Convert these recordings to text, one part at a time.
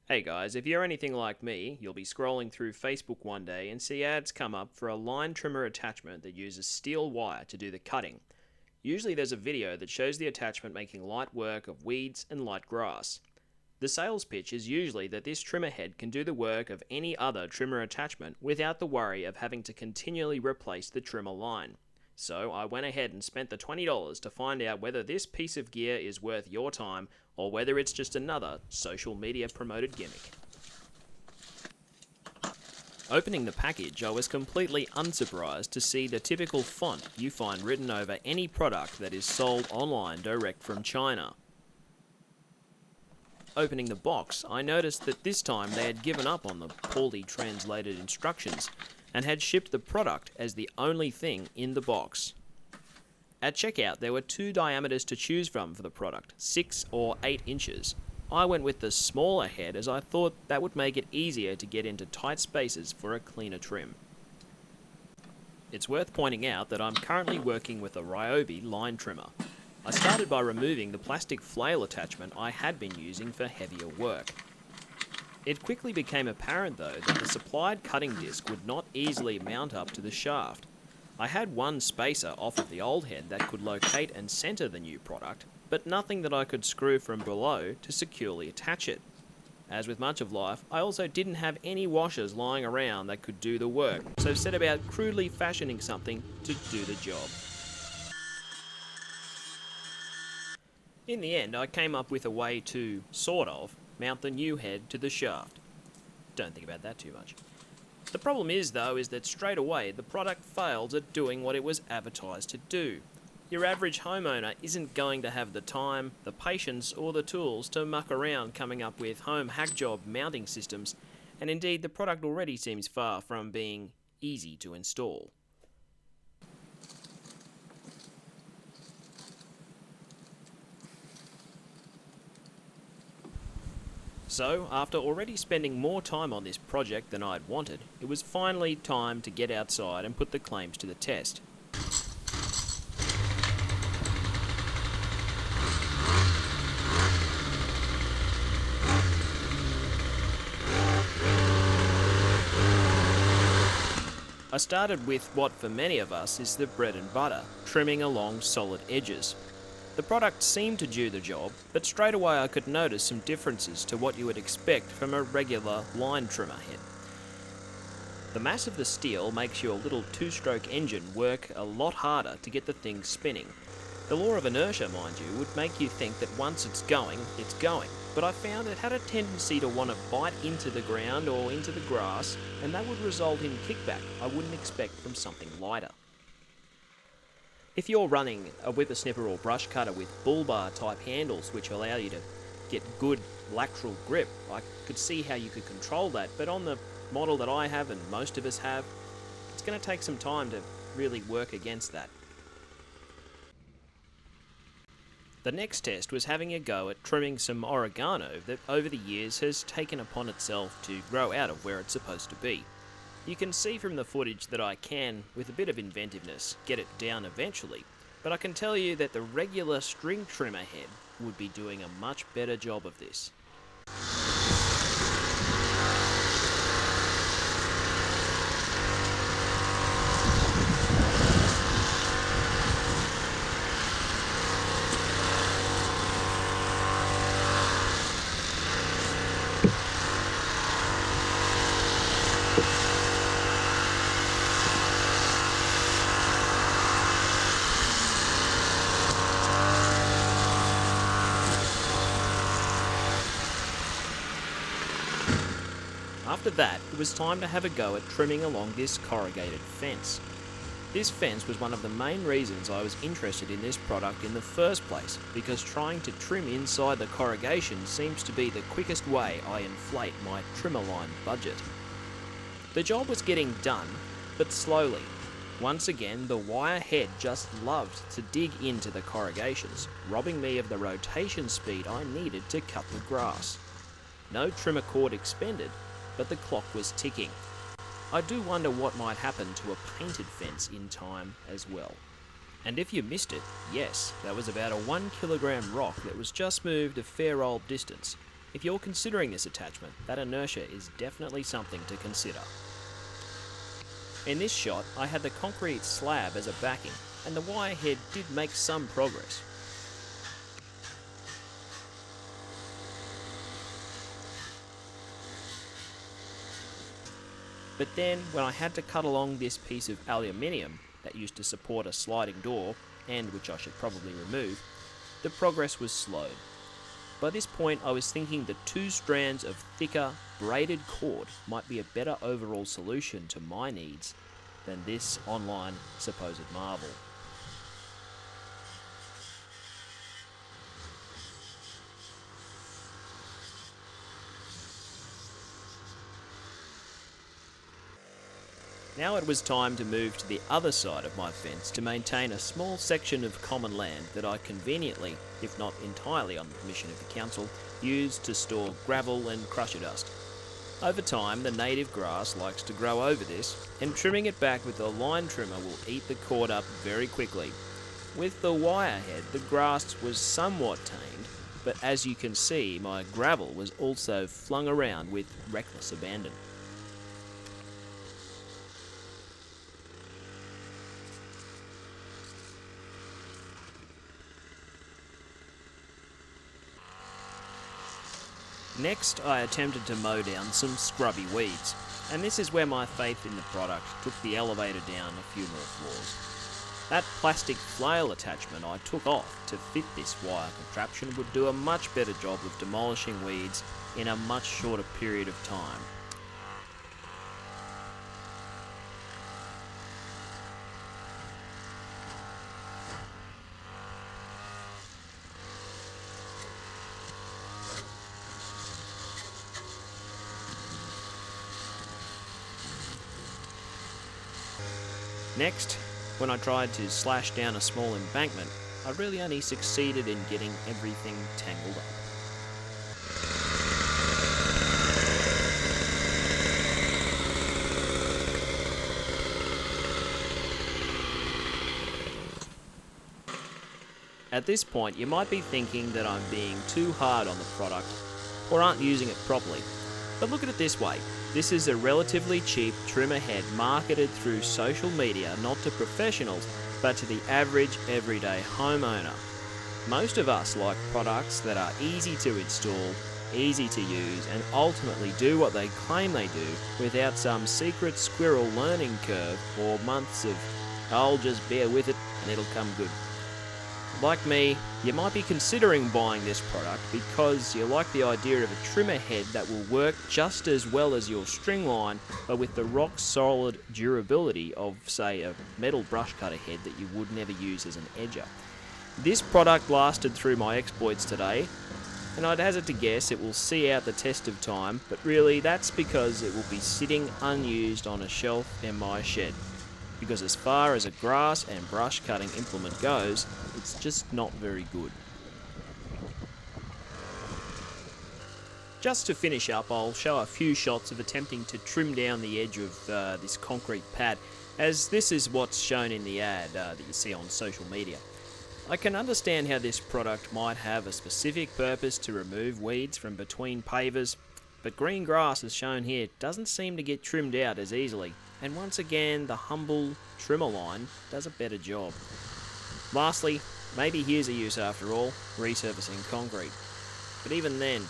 Hey guys, if you're anything like me, you'll be scrolling through Facebook one day and see ads come up for a line trimmer attachment that uses steel wire to do the cutting. Usually there's a video that shows the attachment making light work of weeds and light grass. The sales pitch is usually that this trimmer head can do the work of any other trimmer attachment without the worry of having to continually replace the trimmer line. So I went ahead and spent the $20 to find out whether this piece of gear is worth your time or whether it's just another social media promoted gimmick. Opening the package, I was completely unsurprised to see the typical font you find written over any product that is sold online direct from China. Opening the box, I noticed that this time they had given up on the poorly translated instructions and had shipped the product as the only thing in the box. At checkout, there were two diameters to choose from for the product, 6 or 8 inches. I went with the smaller head as I thought that would make it easier to get into tight spaces for a cleaner trim. It's worth pointing out that I'm currently working with a Ryobi line trimmer. I started by removing the plastic flail attachment I had been using for heavier work. It quickly became apparent though that the supplied cutting disc would not easily mount up to the shaft. I had one spacer off of the old head that could locate and center the new product, but nothing that I could screw from below to securely attach it. As with much of life, I also didn't have any washers lying around that could do the work, so set about crudely fashioning something to do the job. In the end, I came up with a way to, sort of, mount the new head to the shaft. Don't think about that too much. The problem is though, is that straight away the product fails at doing what it was advertised to do. Your average homeowner isn't going to have the time, the patience or the tools to muck around coming up with home hack job mounting systems, and indeed the product already seems far from being easy to install. So, after already spending more time on this project than I'd wanted, it was finally time to get outside and put the claims to the test. I started with what for many of us is the bread and butter, trimming along solid edges. The product seemed to do the job, but straight away I could notice some differences to what you would expect from a regular line trimmer head. The mass of the steel makes your little two-stroke engine work a lot harder to get the thing spinning. The law of inertia, mind you, would make you think that once it's going, but I found it had a tendency to want to bite into the ground or into the grass, and that would result in kickback I wouldn't expect from something lighter. If you're running a whippersnipper or brush cutter with bull bar type handles which allow you to get good lateral grip, I could see how you could control that, but on the model that I have and most of us have, it's going to take some time to really work against that. The next test was having a go at trimming some oregano that over the years has taken upon itself to grow out of where it's supposed to be. You can see from the footage that I can, with a bit of inventiveness, get it down eventually, but I can tell you that the regular string trimmer head would be doing a much better job of this. After that, it was time to have a go at trimming along this corrugated fence. This fence was one of the main reasons I was interested in this product in the first place, because trying to trim inside the corrugation seems to be the quickest way I inflate my trimmer line budget. The job was getting done, but slowly. Once again, the wire head just loved to dig into the corrugations, robbing me of the rotation speed I needed to cut the grass. No trimmer cord expended, but the clock was ticking. I do wonder what might happen to a painted fence in time as well. And if you missed it, yes, that was about a 1 kilogram rock that was just moved a fair old distance. If you're considering this attachment, that inertia is definitely something to consider. In this shot, I had the concrete slab as a backing, and the wire head did make some progress. But then, when I had to cut along this piece of aluminium that used to support a sliding door, and which I should probably remove, the progress was slowed. By this point, I was thinking that 2 strands of thicker, braided cord might be a better overall solution to my needs than this online supposed marvel. Now it was time to move to the other side of my fence to maintain a small section of common land that I conveniently, if not entirely on the permission of the council, used to store gravel and crusher dust. Over time, the native grass likes to grow over this, and trimming it back with a line trimmer will eat the cord up very quickly. With the wire head, the grass was somewhat tamed, but as you can see, my gravel was also flung around with reckless abandon. Next, I attempted to mow down some scrubby weeds, and this is where my faith in the product took the elevator down a few more floors. That plastic flail attachment I took off to fit this wire contraption would do a much better job of demolishing weeds in a much shorter period of time. Next, when I tried to slash down a small embankment, I really only succeeded in getting everything tangled up. At this point, you might be thinking that I'm being too hard on the product or aren't using it properly. But look at it this way. This is a relatively cheap trimmer head marketed through social media, not to professionals, but to the average everyday homeowner. Most of us like products that are easy to install, easy to use, and ultimately do what they claim they do without some secret squirrel learning curve or months of, "I'll just bear with it and it'll come good." Like me, you might be considering buying this product because you like the idea of a trimmer head that will work just as well as your string line, but with the rock solid durability of, say, a metal brush cutter head that you would never use as an edger. This product lasted through my exploits today, and I'd hazard to guess it will see out the test of time, but really that's because it will be sitting unused on a shelf in my shed. Because as far as a grass and brush cutting implement goes, it's just not very good. Just to finish up, I'll show a few shots of attempting to trim down the edge of this concrete pad, as this is what's shown in the ad that you see on social media. I can understand how this product might have a specific purpose to remove weeds from between pavers, but green grass as shown here doesn't seem to get trimmed out as easily. And once again, the humble trimmer line does a better job. Lastly, maybe here's a use after all, resurfacing concrete. But even then,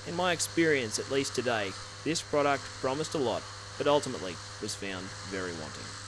in my experience, at least today, this product promised a lot, but ultimately was found very wanting.